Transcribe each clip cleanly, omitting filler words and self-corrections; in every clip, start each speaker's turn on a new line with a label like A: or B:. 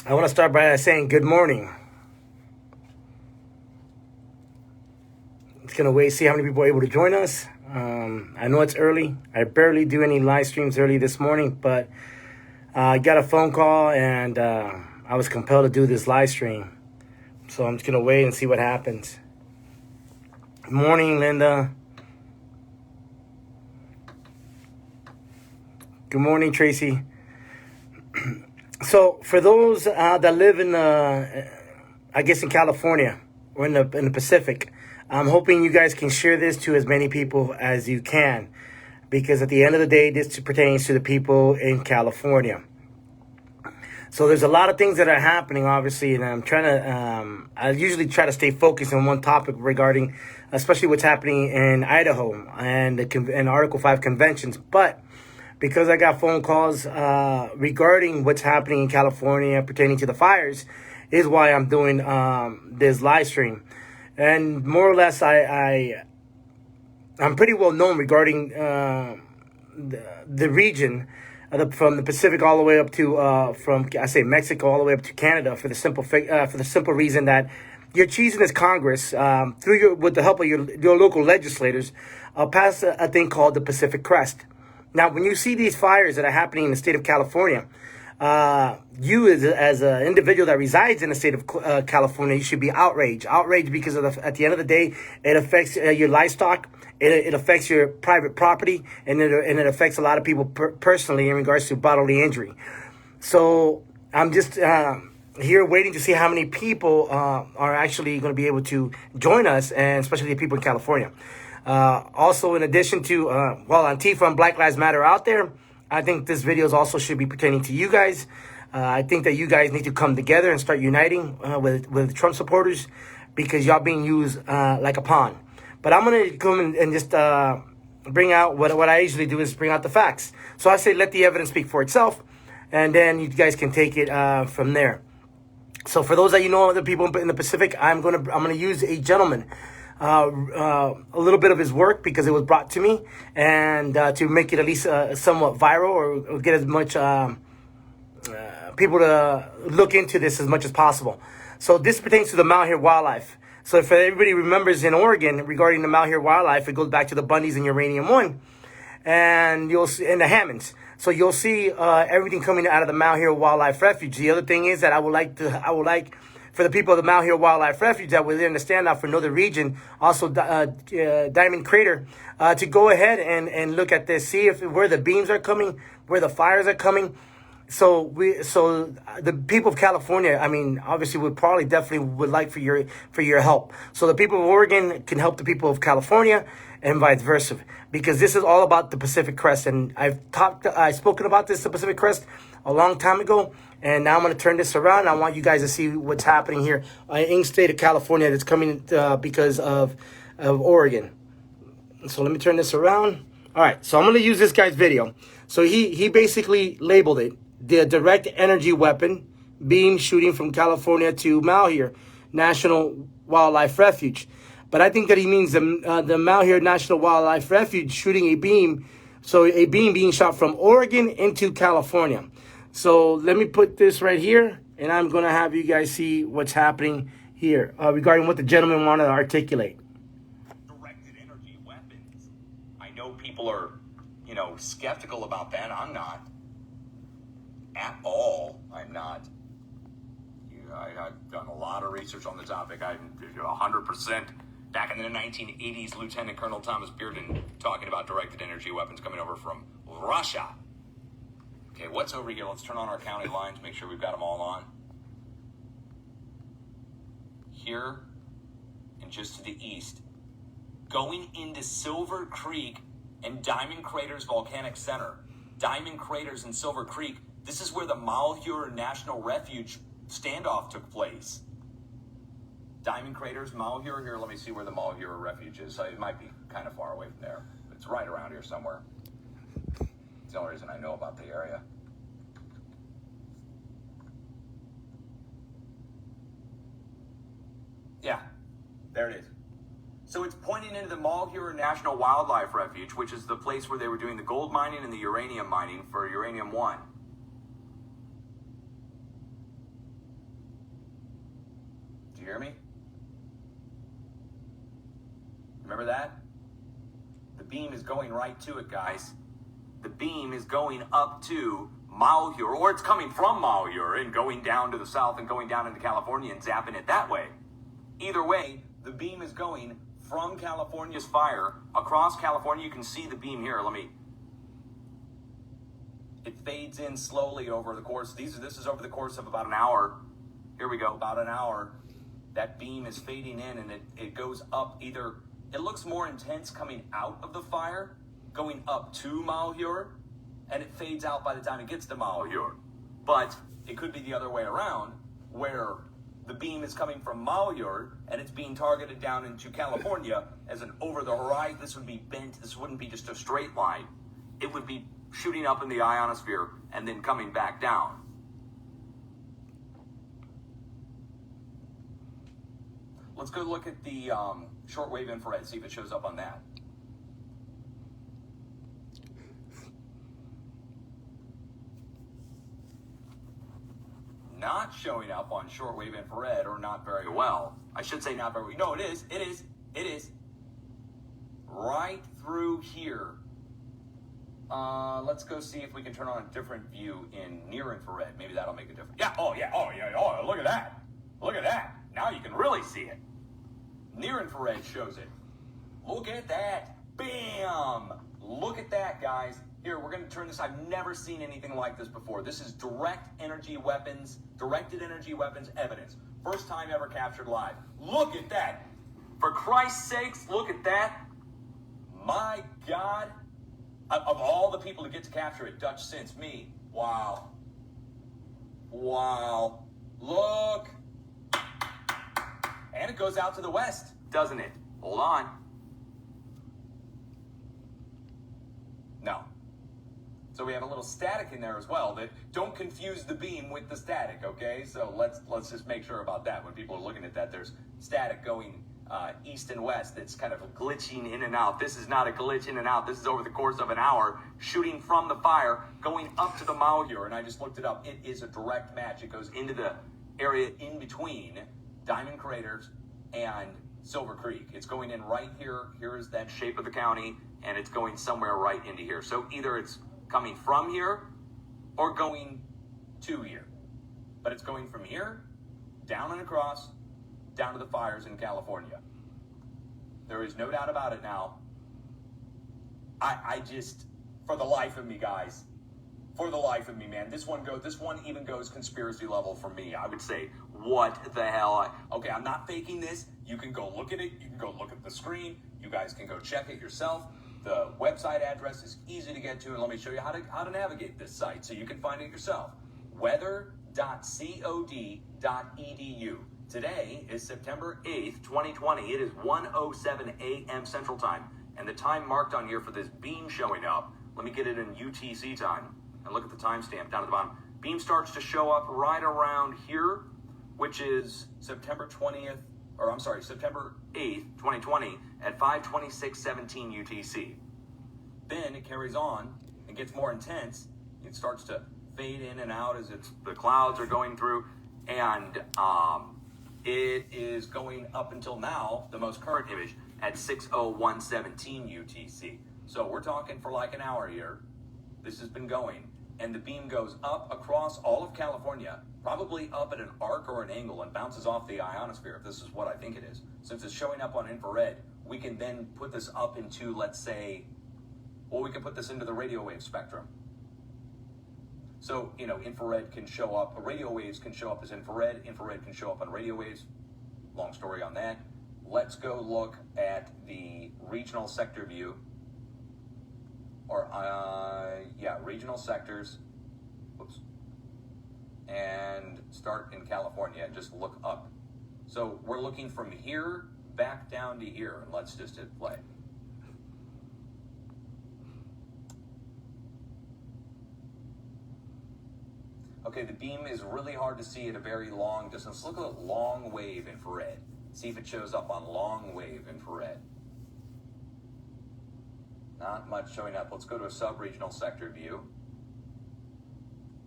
A: I want to start by saying good morning. It's going to wait, see how many people are able to join us. I know it's early. I barely do any live streams early this morning, but I got a phone call and I was compelled to do this live stream. So I'm just going to wait and see what happens. Good morning, Linda. Good morning, Tracy. So for those that live in, I guess in California or in the Pacific, I'm hoping you guys can share this to as many people as you can, because at the end of the day, this pertains to the people in California. So there's a lot of things that are happening, obviously, and I'm trying to, I usually try to stay focused on one topic regarding, especially what's happening in Idaho and Article 5 conventions. But because I got phone calls regarding what's happening in California pertaining to the fires, is why I'm doing this live stream. And more or less, I'm pretty well known regarding the region, from the Pacific all the way up to from Mexico all the way up to Canada, for the simple reason that you're choosing as Congress with the help of your local legislators, pass a thing called the Pacific Crest. Now, when you see these fires that are happening in the state of California, you as an individual that resides in the state of California, you should be outraged because at the end of the day, it affects your livestock, it affects your private property, and it affects a lot of people personally in regards to bodily injury. So I'm just here waiting to see how many people are actually going to be able to join us, and especially the people in California. Also, in addition to Antifa and Black Lives Matter out there, I think this video also should be pertaining to you guys. I think that you guys need to come together and start uniting with Trump supporters, because y'all being used like a pawn. But I'm going to come and just bring out what I usually do, is bring out the facts. So I say let the evidence speak for itself, and then you guys can take it from there. So for those that you know, other people in the Pacific, I'm gonna use a gentleman. A little bit of his work, because it was brought to me, and to make it at least somewhat viral, or get as much people to look into this as much as possible. So this pertains to the Malheur wildlife. So if everybody remembers, in Oregon, regarding the Malheur wildlife, it goes back to the Bundys and Uranium 1, and you'll see, and the Hammonds. So you'll see everything coming out of the Malheur Wildlife Refuge. The other thing is that I would like for the people of the Malheur Wildlife Refuge that were there in the standout for another region, also Diamond Crater, to go ahead and look at this, see where the beams are coming, where the fires are coming. So the people of California, I mean, obviously definitely would like for your help. So the people of Oregon can help the people of California, and vice versa, because this is all about the Pacific Crest. And I've spoken about the Pacific Crest a long time ago, and now I'm going to turn this around. I want you guys to see what's happening here in the state of California that's coming because of Oregon. So let me turn this around. All right, so I'm going to use this guy's video. So he basically labeled it the direct energy weapon beam shooting from California to Malheur National Wildlife Refuge. But I think that he means the Malheur National Wildlife Refuge shooting a beam. So a beam being shot from Oregon into California. So let me put this right here, and I'm going to have you guys see what's happening here regarding what the gentleman wanted to articulate.
B: Directed energy weapons. I know people are, skeptical about that. I'm not. At all. I'm not. I've done a lot of research on the topic. I'm 100%. Back in the 1980s, Lieutenant Colonel Thomas Bearden talking about directed energy weapons coming over from Russia. Okay, what's over here? Let's turn on our county lines, make sure we've got them all on. Here, and just to the east, going into Silver Creek and Diamond Craters Volcanic Center. Diamond Craters and Silver Creek, this is where the Malheur National Refuge standoff took place. Diamond Craters, Malheur. Here, let me see where the Malheur Refuge is. It might be kind of far away from there. It's right around here somewhere. It's the only reason I know about the area. Yeah, there it is. So it's pointing into the Malheur National Wildlife Refuge, which is the place where they were doing the gold mining and the uranium mining for Uranium 1. you hear me? Remember that? The beam is going right to it, guys. The beam is going up to Malheur, or it's coming from Malheur and going down to the south and going down into California and zapping it that way. Either way, the beam is going from California's fire across California. You can see the beam here. It fades in slowly over the course. This is over the course of about an hour. Here we go, about an hour. That beam is fading in, and it goes up either. It looks more intense coming out of the fire, going up to Malheur, and it fades out by the time it gets to Malheur. But it could be the other way around, where the beam is coming from Malheur and it's being targeted down into California as an over the horizon. This would be bent. This wouldn't be just a straight line. It would be shooting up in the ionosphere and then coming back down. Let's go look at the shortwave infrared, see if it shows up on that. Not showing up on shortwave infrared, or not very well. I should say not very well. No, it is. Right through here. Let's go see if we can turn on a different view in near infrared. Maybe that'll make a difference. Yeah, oh, look at that. Look at that. Now you can really see it. Near infrared shows it. Look at that. Bam! Look at that, guys. Here, we're going to turn this. I've never seen anything like this before. This is directed energy weapons evidence. First time ever captured live. Look at that. For Christ's sakes, look at that. My God. Of all the people to get to capture it, dutchsinse, me. Wow. Wow. Look. And it goes out to the west, doesn't it? Hold on. No. So we have a little static in there as well. That don't confuse the beam with the static, okay? So let's just make sure about that. When people are looking at that, there's static going east and west that's kind of glitching in and out. This is not a glitch in and out. This is over the course of an hour, shooting from the fire, going up to the Malheur, and I just looked it up. It is a direct match. It goes into the area in between Diamond Craters and Silver Creek. It's going in right here. Here's that shape of the county, and it's going somewhere right into here. So either it's coming from here or going to here. But it's going from here, down and across, down to the fires in California. There is no doubt about it now. I just, for the life of me, guys, for the life of me, man, this one even goes conspiracy level for me. I would say, what the hell? Okay, I'm not faking this. You can go look at it. You can go look at the screen. You guys can go check it yourself. The website address is easy to get to, and let me show you how to navigate this site so you can find it yourself. Weather.cod.edu. Today is September 8th, 2020. It is 1:07 a.m. Central Time, and the time marked on here for this beam showing up, let me get it in UTC time, and look at the timestamp down at the bottom. Beam starts to show up right around here, which is September 8th, 2020 at 5:26:17 UTC. Then it carries on and gets more intense. It starts to fade in and out as the clouds are going through, and it is going up until now, the most current image, at 6:01:17 UTC. So we're talking for like an hour here. This has been going, and the beam goes up across all of California, probably up at an arc or an angle, and bounces off the ionosphere, if this is what I think it is. Since it's showing up on infrared, we can then put this up into, let's say, we can put this into the radio wave spectrum. So, infrared can show up, radio waves can show up as infrared can show up on radio waves. Long story on that. Let's go look at the regional sector view, or, regional sectors, and start in California and just look up. So we're looking from here back down to here, and let's just hit play. Okay, the beam is really hard to see at a very long distance. Look at long wave infrared. See if it shows up on long wave infrared. Not much showing up. Let's go to a sub-regional sector view.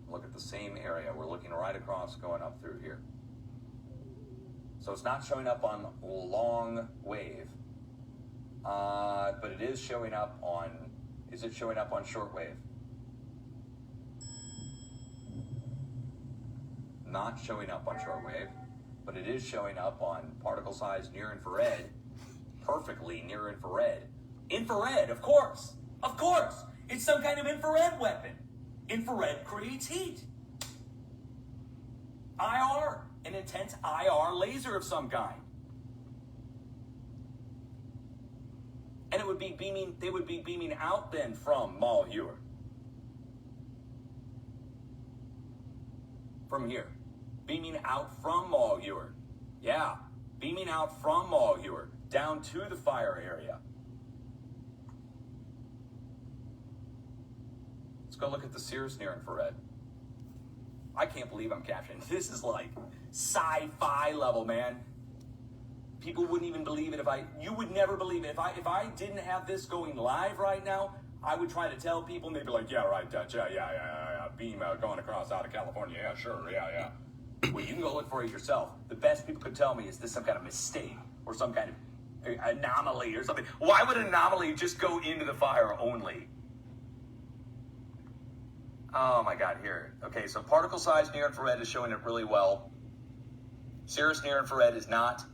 B: Look at the same area. We're looking right across, going up through here. So it's not showing up on long wave. But it is showing up on, is it showing up on short wave? Not showing up on short wave, but it is showing up on particle size near infrared, perfectly near infrared. Infrared, of course. Of course. It's some kind of infrared weapon. Infrared creates heat. IR, an intense IR laser of some kind. And it would be beaming, they would be beaming out then from Malheur. From here. Beaming out from Malheur. Yeah, beaming out from Malheur down to the fire area. Let's go look at the Cirrus near infrared. I can't believe I'm capturing. This is like sci-fi level, man. People wouldn't even believe it you would never believe it. If I didn't have this going live right now, I would try to tell people and they'd be like, yeah, right, Dutch, yeah. Beam going across out of California, yeah, sure, yeah. Well, you can go look for it yourself. The best people could tell me is this some kind of mistake or some kind of anomaly or something. Why would an anomaly just go into the fire only? Oh my God, here. Okay, so particle size near infrared is showing it really well. Cirrus near infrared is not.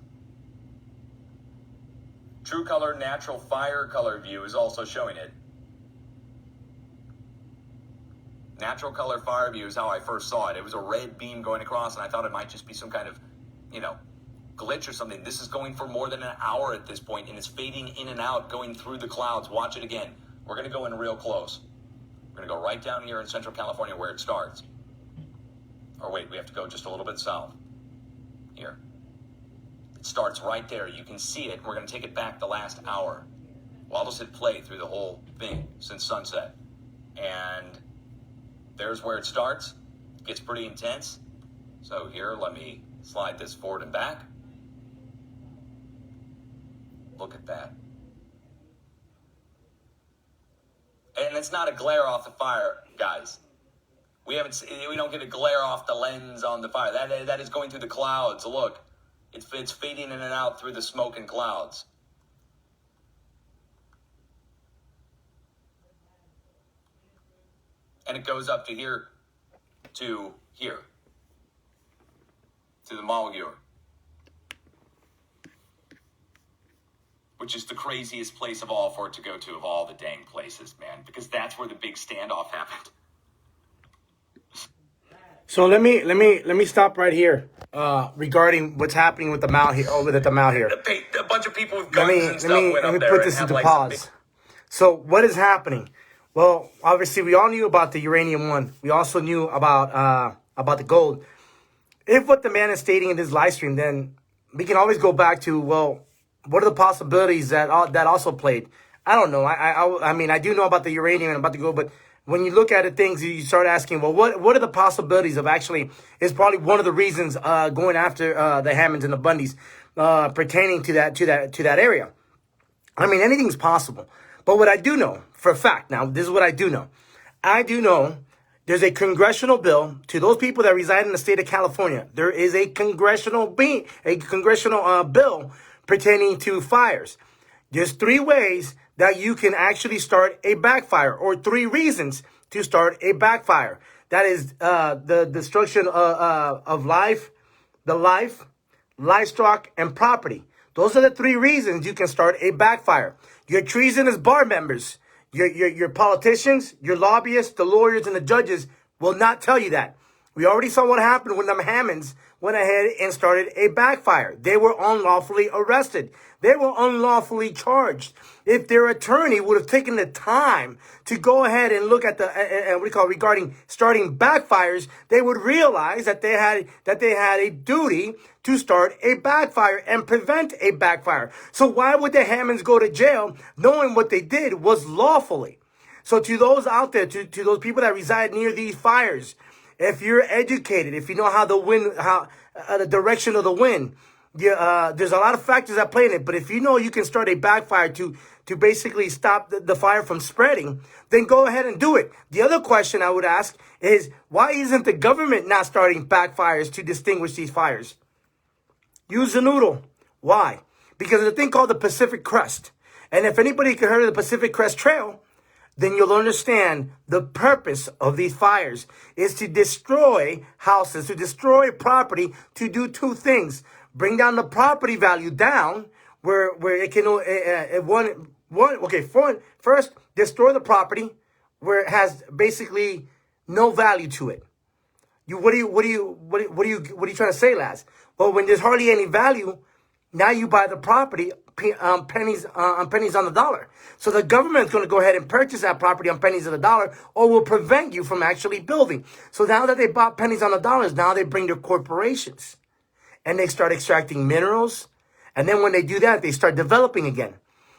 B: True color natural fire color view is also showing it. Natural color fire view is how I first saw it. It was a red beam going across, and I thought it might just be some kind of, glitch or something. This is going for more than an hour at this point, and it's fading in and out, going through the clouds. Watch it again. We're going to go in real close. We're going to go right down here in Central California where it starts. Or wait, we have to go just a little bit south. Here. It starts right there. You can see it. We're going to take it back the last hour. Well, I'll just hit play through the whole thing since sunset. And there's where it starts. It gets pretty intense. So here, let me slide this forward and back. Look at that. And it's not a glare off the fire, guys. We don't get a glare off the lens on the fire. That is going through the clouds. Look, it's fading in and out through the smoke and clouds. And it goes up to here, to the Malheur, which is the craziest place of all for it to go to, of all the dang places, man, because that's where the big standoff happened.
A: So let me stop right here regarding what's happening with the Malheur over at the Malheur.
B: A bunch of people with guns and stuff went up there.
A: Let me put this into pause. So what is happening? Well, obviously we all knew about the uranium one. We also knew about the gold. If what the man is stating in this live stream, then we can always go back to, well, what are the possibilities that also played? I don't know. I mean, I do know about the uranium and about the gold, but when you look at it, things, you start asking, well, what are the possibilities of actually, is probably one of the reasons going after the Hammonds and the Bundys pertaining to that area. I mean, anything's possible. But what I do know for a fact, now, this is what I do know. I do know there's a congressional bill to those people that reside in the state of California. There is a congressional bill pertaining to fires. There's 3 ways that you can actually start a backfire, or 3 reasons to start a backfire. That is the destruction of life, livestock, and property. Those are the 3 reasons you can start a backfire. Your treasonous bar members, your politicians, your lobbyists, the lawyers, and the judges will not tell you that. We already saw what happened when the Hammonds went ahead and started a backfire. They were unlawfully arrested. They were unlawfully charged. If their attorney would have taken the time to go ahead and look at regarding starting backfires, they would realize that they had a duty to start a backfire and prevent a backfire. So why would the Hammonds go to jail knowing what they did was lawfully? So to those out there, to those people that reside near these fires, if you're educated, if you know how the direction of the wind, there's a lot of factors that play in it. But if you know you can start a backfire to basically stop the fire from spreading, then go ahead and do it. The other question I would ask is, why isn't the government not starting backfires to distinguish these fires? Use the noodle. Why? Because of the thing called the Pacific Crest. And if anybody can heard of the Pacific Crest Trail, then you'll understand the purpose of these fires is to destroy houses, to destroy property, to do two things. Bring down the property value down where it can, first, destroy the property where it has basically no value to it. What are you trying to say, Laz? Well, when there's hardly any value, now you buy the property pennies on the dollar. So the government's going to go ahead and purchase that property on pennies on the dollar, or will prevent you from actually building. So now that they bought pennies on the dollars, now they bring their corporations and they start extracting minerals. And then when they do that, they start developing again.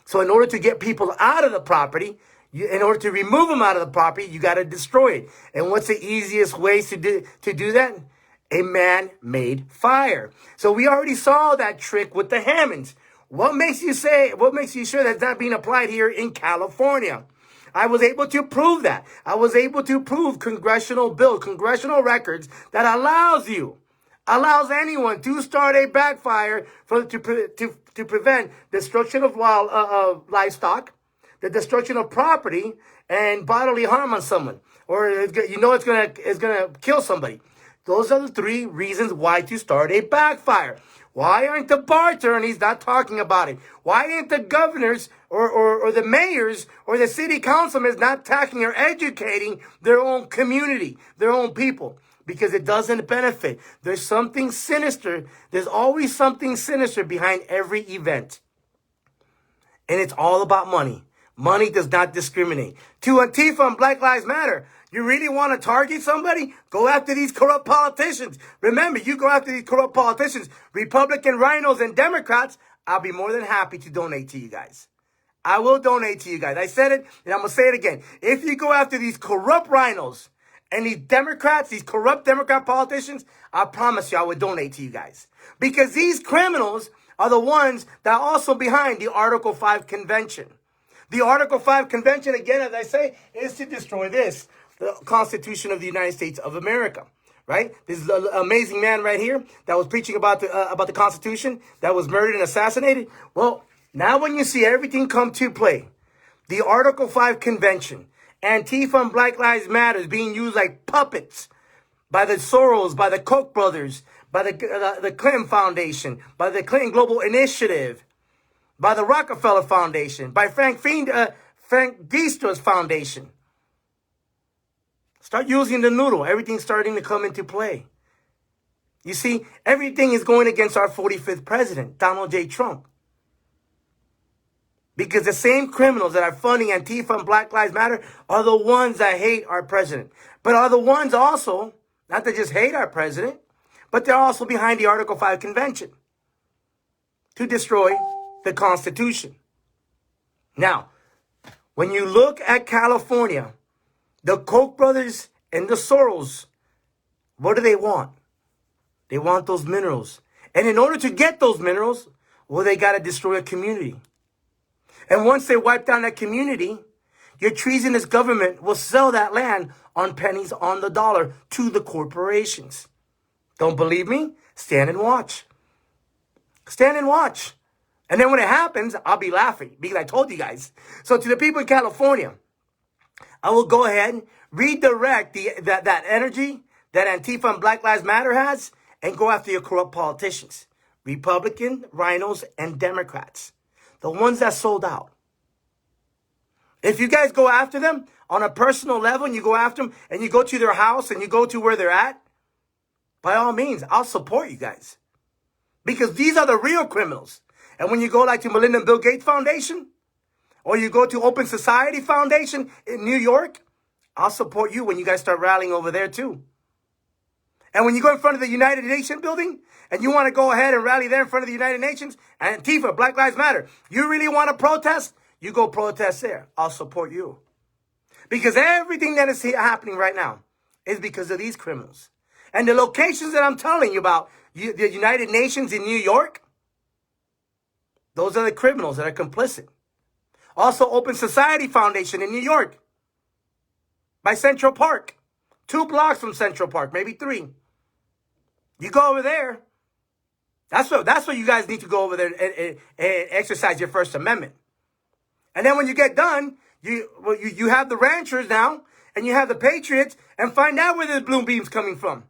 A: So in order to get people out of the property, in order to remove them out of the property, you got to destroy it. And what's the easiest ways to do that? A man-made fire. So we already saw that trick with the Hammonds. What makes you sure that's not being applied here in California? I was able to prove that. I was able to prove congressional records that allows anyone to start a backfire to prevent destruction of livestock, the destruction of property, and bodily harm on someone, or it's gonna kill somebody. Those are the three reasons why to start a backfire. Why aren't the bar attorneys not talking about it? Why aren't the governors or the mayors or the city councilmen not talking or educating their own community, their own people? Because it doesn't benefit. There's something sinister. There's always something sinister behind every event. And it's all about money. Money does not discriminate. To Antifa and Black Lives Matter, you really want to target somebody? Go after these corrupt politicians. Remember, you go after these corrupt politicians, Republican rhinos and Democrats, I'll be more than happy to donate to you guys. I will donate to you guys. I said it, and I'm going to say it again. If you go after these corrupt rhinos and these Democrats, these corrupt Democrat politicians, I promise you I would donate to you guys. Because these criminals are the ones that are also behind the Article 5 Convention. The Article 5 Convention, again, as I say, is to destroy this, the Constitution of the United States of America, right? This is an amazing man right here that was preaching about the Constitution, that was murdered and assassinated. Well, now when you see everything come to play, the Article 5 Convention, Antifa and Black Lives Matter is being used like puppets by the Soros, by the Koch brothers, by the Clinton Foundation, by the Clinton Global Initiative, by the Rockefeller Foundation, by Frank Diestra's Foundation. Start using the noodle. Everything's starting to come into play. You see, everything is going against our 45th president, Donald J. Trump. Because the same criminals that are funding Antifa and Black Lives Matter are the ones that hate our president. But are the ones also, not that just hate our president, but they're also behind the Article 5 Convention to destroy the Constitution. Now, when you look at California, the Koch brothers and the Soros, what do they want? They want those minerals. And in order to get those minerals, well, they got to destroy a community. And once they wipe down that community, your treasonous government will sell that land on pennies on the dollar to the corporations. Don't believe me? Stand and watch. Stand and watch. And then when it happens, I'll be laughing because I told you guys. So to the people in California, I will go ahead and redirect that energy that Antifa and Black Lives Matter has and go after your corrupt politicians, Republican, rhinos, and Democrats, the ones that sold out. If you guys go after them on a personal level and you go after them and you go to their house and you go to where they're at, by all means, I'll support you guys. Because these are the real criminals. And when you go like to Melinda and Bill Gates Foundation, or you go to Open Society Foundation in New York, I'll support you when you guys start rallying over there too. And when you go in front of the United Nations building, and you want to go ahead and rally there in front of the United Nations, and Antifa, Black Lives Matter, you really want to protest? You go protest there. I'll support you. Because everything that is happening right now is because of these criminals. And the locations that I'm telling you about, the United Nations in New York, those are the criminals that are complicit. Also, Open Society Foundation in New York, by Central Park, 2 blocks from Central Park, maybe 3. You go over there, That's what you guys need to go over there and exercise your First Amendment. And then when you get done, you have the ranchers now, and you have the patriots, and find out where the blue beam's coming from.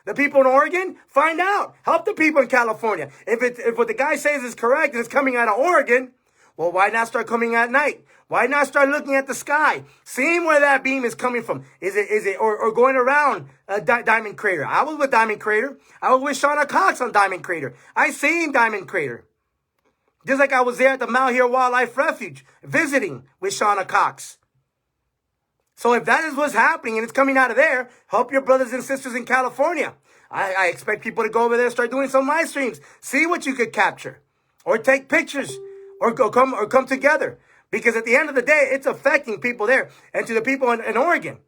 A: The people in Oregon, find out. Help the people in California. If what the guy says is correct and it's coming out of Oregon, well, why not start coming at night? Why not start looking at the sky, seeing where that beam is coming from? Is it or going around Diamond Crater? I was with Diamond Crater. I was with Shauna Cox on Diamond Crater. I seen Diamond Crater. Just like I was there at the Malheur Wildlife Refuge, visiting with Shauna Cox. So if that is what's happening and it's coming out of there, help your brothers and sisters in California. I expect people to go over there and start doing some live streams. See what you could capture. Or take pictures. Or come together. Because at the end of the day, it's affecting people there. And to the people in Oregon.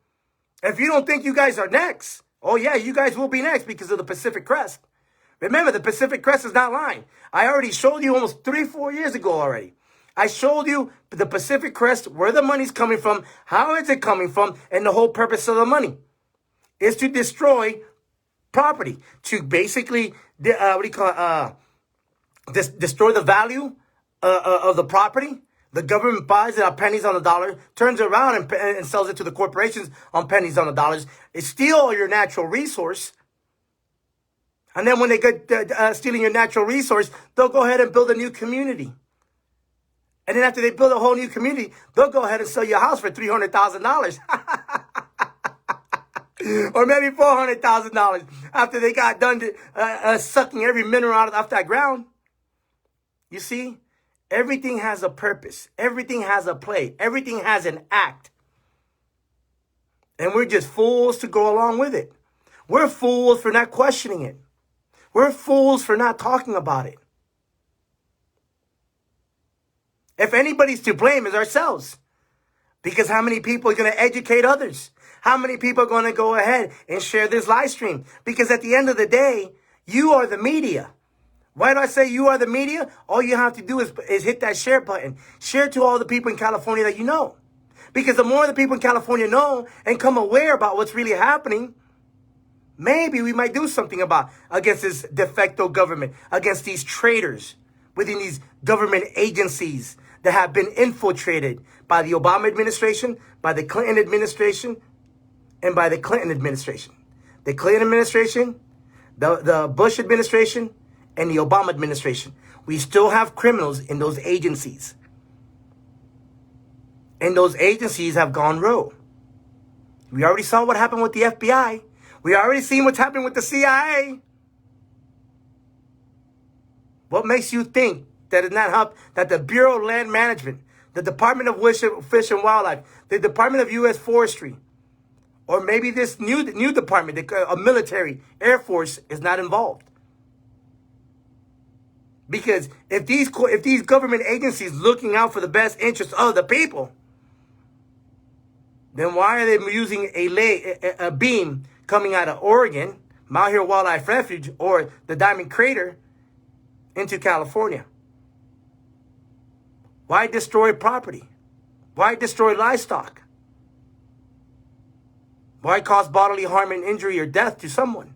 A: If you don't think you guys are next, oh yeah, you guys will be next because of the Pacific Crest. Remember, the Pacific Crest is not lying. I already showed you almost 3-4 years ago already. I showed you the Pacific Crest, where the money's coming from, how is it coming from, and the whole purpose of the money is to destroy property, to basically, destroy the value of the property. The government buys it at pennies on the dollar, turns it around and sells it to the corporations on pennies on the dollars. It steals your natural resource. And then when they get stealing your natural resource, they'll go ahead and build a new community. And then after they build a whole new community, they'll go ahead and sell your house for $300,000. Or maybe $400,000 after they got done sucking every mineral out of that ground. You see, everything has a purpose. Everything has a play. Everything has an act. And we're just fools to go along with it. We're fools for not questioning it. We're fools for not talking about it. If anybody's to blame, it's ourselves. Because how many people are going to educate others? How many people are going to go ahead and share this live stream? Because at the end of the day, you are the media. Why do I say you are the media? All you have to do is hit that share button. Share to all the people in California that you know. Because the more the people in California know and come aware about what's really happening, maybe we might do something against this de facto government, against these traitors within these government agencies that have been infiltrated by the Obama administration, by the Clinton administration, and by the Clinton administration. The Clinton administration, the Bush administration, and the Obama administration. We still have criminals in those agencies. And those agencies have gone rogue. We already saw what happened with the FBI. We already seen what's happening with the CIA. What makes you think that it's not help that the Bureau of Land Management, the Department of Fish and Wildlife, the Department of U.S. Forestry, or maybe this new department, a military, Air Force, is not involved? Because if these government agencies looking out for the best interests of the people, then why are they using a beam coming out of Oregon, Malheur Wildlife Refuge, or the Diamond Crater into California? Why destroy property? Why destroy livestock? Why cause bodily harm and injury or death to someone?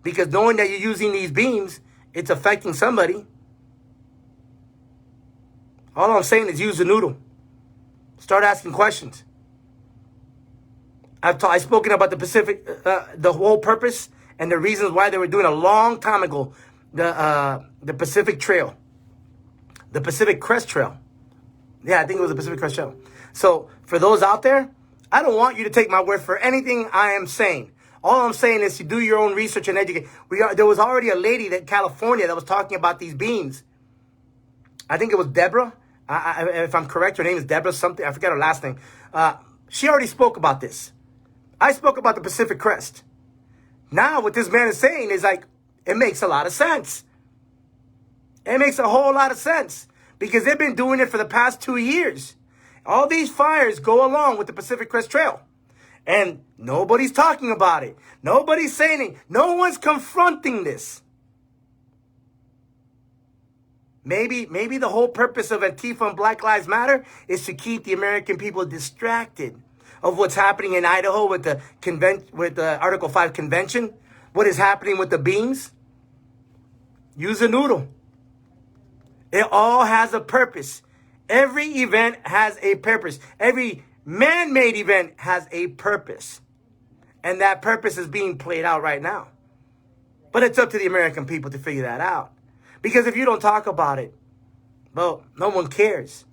A: Because knowing that you're using these beams, it's affecting somebody. All I'm saying is use the noodle. Start asking questions. I've spoken about the Pacific, the whole purpose and the reasons why they were doing a long time ago the Pacific Trail, the Pacific Crest Trail. Yeah, I think it was the Pacific Crest Trail. So for those out there, I don't want you to take my word for anything I am saying. All I'm saying is to do your own research and educate. There was already a lady in California that was talking about these beams. I think it was Deborah. If I'm correct, her name is Deborah something. I forget her last name. She already spoke about this. I spoke about the Pacific Crest. Now what this man is saying is like, it makes a lot of sense. It makes a whole lot of sense. Because they've been doing it for the past 2 years. All these fires go along with the Pacific Crest Trail. And nobody's talking about it. Nobody's saying it. No one's confronting this. Maybe the whole purpose of Antifa and Black Lives Matter is to keep the American people distracted of what's happening in Idaho with the Article 5 convention. What is happening with the beams. Use a noodle. It all has a purpose. Every event has a purpose. Every man-made event has a purpose. And that purpose is being played out right now. But it's up to the American people to figure that out. Because if you don't talk about it, well, no one cares.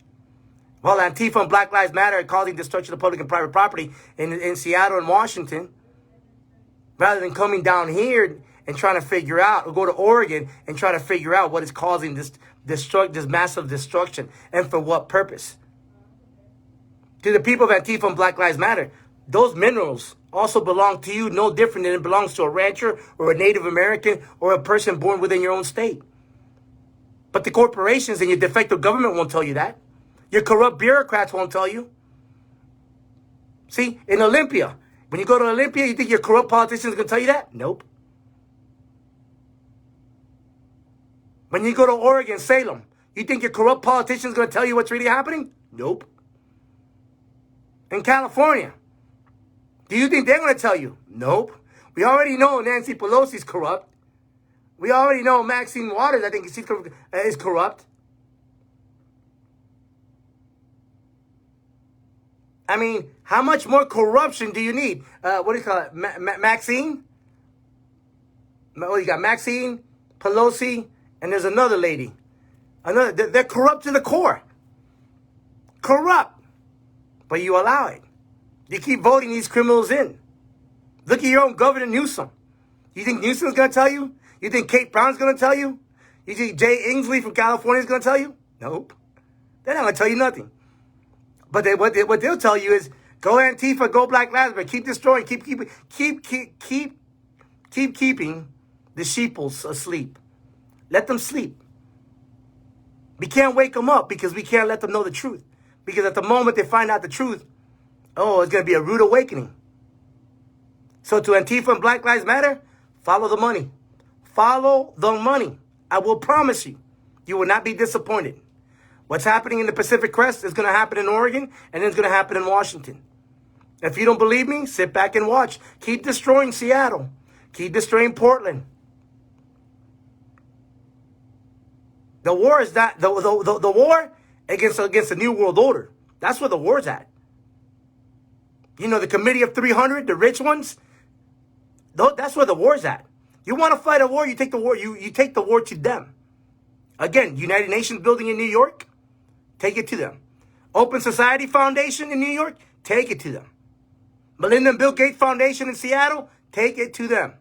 A: Well, Antifa and Black Lives Matter are causing destruction of public and private property in Seattle and Washington. Rather than coming down here and trying to figure out, or go to Oregon and try to figure out what is causing this massive destruction and for what purpose. To the people of Antifa and Black Lives Matter, those minerals also belong to you no different than it belongs to a rancher or a Native American or a person born within your own state. But the corporations and your de facto government won't tell you that. Your corrupt bureaucrats won't tell you. See, in Olympia, when you go to Olympia, you think your corrupt politicians are going to tell you that? Nope. When you go to Oregon, Salem, you think your corrupt politicians are going to tell you what's really happening? Nope. In California, do you think they're going to tell you? Nope. We already know Nancy Pelosi's corrupt. We already know Maxine Waters, I think, is corrupt. I mean, how much more corruption do you need? What do you call it? Maxine? Well, you got Maxine, Pelosi, and there's another lady. They're corrupt to the core. Corrupt. But you allow it. You keep voting these criminals in. Look at your own Governor Newsom. You think Newsom's going to tell you? You think Kate Brown's going to tell you? You think Jay Inslee from California is going to tell you? Nope. They're not going to tell you nothing. But what they'll tell you is, go Antifa, go Black Lives Matter, keep destroying, keep keeping the sheeples asleep. Let them sleep. We can't wake them up because we can't let them know the truth. Because at the moment they find out the truth, oh, it's going to be a rude awakening. So to Antifa and Black Lives Matter, follow the money. Follow the money. I will promise you, you will not be disappointed. What's happening in the Pacific Crest is going to happen in Oregon, and it's going to happen in Washington. If you don't believe me, sit back and watch. Keep destroying Seattle. Keep destroying Portland. The war is that the war against the New World Order. That's where the war's at. You know, the Committee of 300, the rich ones. That's where the war's at. You want to fight a war, you take the war. You take the war to them. Again, United Nations building in New York. Take it to them. Open Society Foundation in New York, take it to them. Melinda and Bill Gates Foundation in Seattle, take it to them.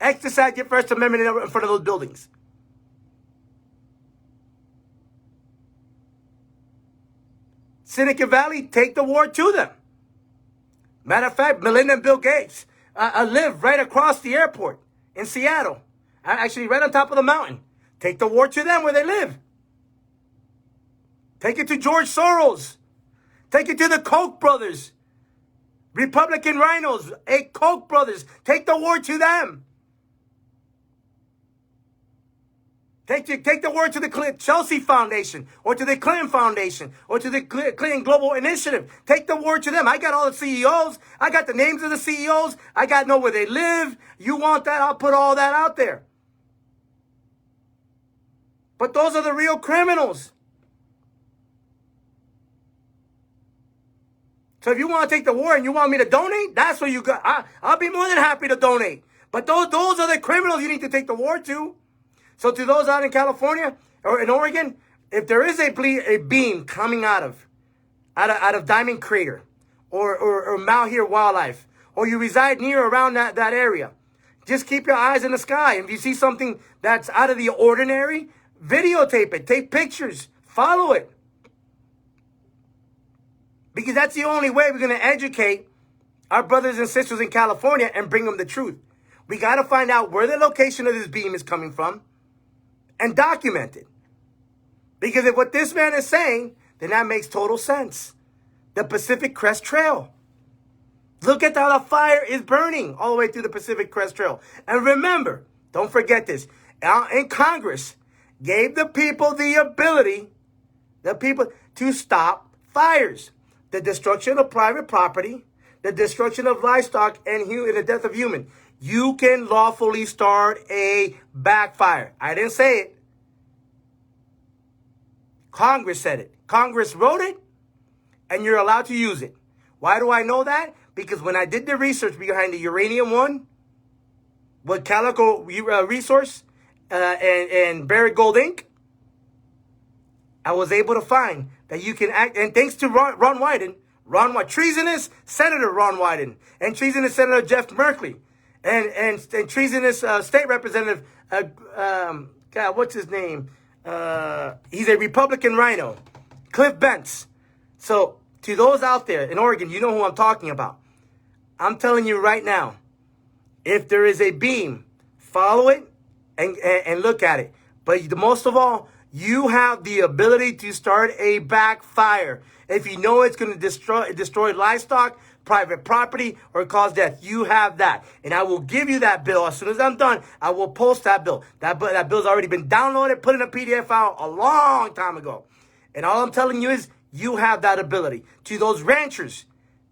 A: Exercise your First Amendment in front of those buildings. Silicon Valley, take the war to them. Matter of fact, Melinda and Bill Gates live right across the airport in Seattle. Actually, right on top of the mountain. Take the war to them where they live. Take it to George Soros. Take it to the Koch brothers. Republican rhinos, Koch brothers. Take the war to them. Take the war to the Chelsea Foundation, or to the Clinton Foundation, or to the Clinton Global Initiative. Take the war to them. I got all the CEOs. I got the names of the CEOs. I got to know where they live. You want that? I'll put all that out there. But those are the real criminals. So if you want to take the war and you want me to donate, that's what you got. I'll be more than happy to donate. But those are the criminals you need to take the war to. So to those out in California or in Oregon, if there is a beam coming out of Diamond Crater or Malheur Wildlife, or you reside near or around that area, just keep your eyes in the sky. If you see something that's out of the ordinary, videotape it, take pictures, follow it. Because that's the only way we're going to educate our brothers and sisters in California and bring them the truth. We got to find out where the location of this beam is coming from and document it. Because if what this man is saying, then that makes total sense. The Pacific Crest Trail. Look at how the fire is burning all the way through the Pacific Crest Trail. And remember, don't forget this, in Congress, gave the people the ability, to stop fires. The destruction of private property, the destruction of livestock, and the death of human. you can lawfully start a backfire. I didn't say it. Congress said it. Congress wrote it, and you're allowed to use it. Why do I know that? Because when I did the research behind the Uranium one, with Calico Resource and Barrick Gold Inc., I was able to find that you can act, and thanks to Ron Wyden, treasonous Senator Ron Wyden, and treasonous Senator Jeff Merkley, and treasonous state representative, God, what's his name? He's a Republican rhino, Cliff Bentz. So to those out there in Oregon, you know who I'm talking about. I'm telling you right now, if there is a beam, follow it and look at it. But most of all, you have the ability to start a backfire. If you know it's going to destroy livestock, private property, or cause death, you have that. And I will give you that bill. As soon as I'm done, I will post that bill. That bill's already been downloaded, put in a PDF file a long time ago. And all I'm telling you is you have that ability. To those ranchers,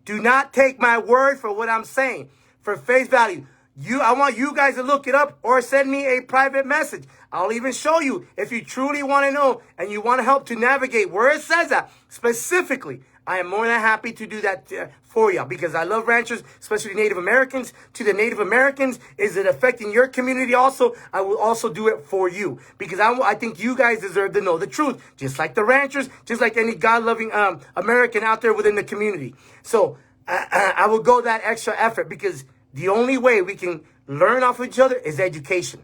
A: do not take my word for what I'm saying, for face value. I want you guys to look it up or send me a private message. I'll even show you if you truly want to know and you want to help to navigate where it says that specifically. I am more than happy to do that for you because I love ranchers, especially Native Americans. To the Native Americans, is it affecting your community also? I will also do it for you because I think you guys deserve to know the truth, just like the ranchers, just like any God-loving American out there within the community. So I will go that extra effort because the only way we can learn off of each other is education.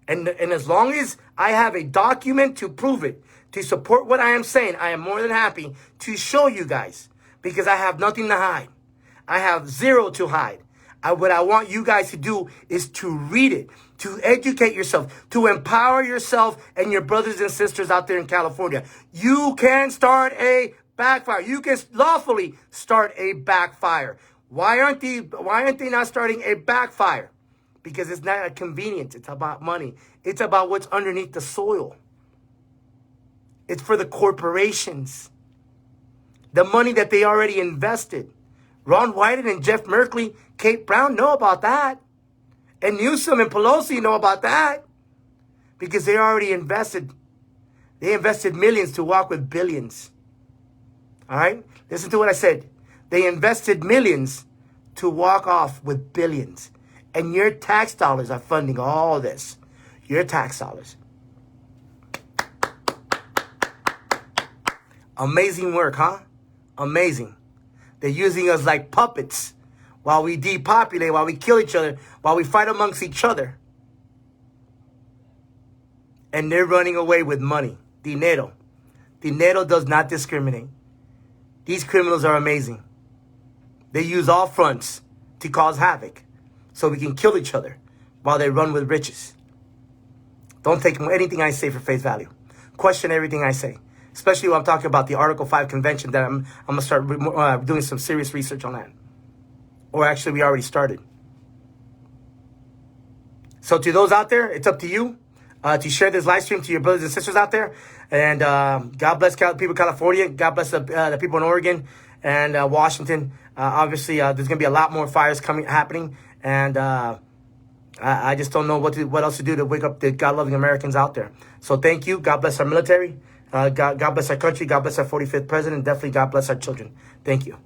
A: And as long as I have a document to prove it, to support what I am saying, I am more than happy to show you guys because I have nothing to hide. I have zero to hide. What I want you guys to do is to read it, to educate yourself, to empower yourself and your brothers and sisters out there in California. You can start a backfire. You can lawfully start a backfire. Why aren't they not starting a backfire? Because it's not a convenience. It's about money. It's about what's underneath the soil. It's for the corporations. The money that they already invested. Ron Wyden and Jeff Merkley, Kate Brown know about that. And Newsom and Pelosi know about that. Because they already invested. They invested millions to walk with billions. All right? Listen to what I said. They invested millions to walk off with billions. And your tax dollars are funding all this. Your tax dollars. Amazing work, huh? Amazing. They're using us like puppets while we depopulate, while we kill each other, while we fight amongst each other. And they're running away with money. Dinero. Dinero does not discriminate. These criminals are amazing. They use all fronts to cause havoc so we can kill each other while they run with riches. Don't take anything I say for face value. Question everything I say, especially when I'm talking about the Article 5 convention that I'm going to start doing some serious research on that. Or actually, we already started. So to those out there, it's up to you to share this live stream to your brothers and sisters out there. And God bless people in California. God bless the people in Oregon and Washington. Obviously, there's going to be a lot more fires happening. And I just don't know what else to do to wake up the God-loving Americans out there. So thank you. God bless our military. God bless our country. God bless our 45th president. Definitely God bless our children. Thank you.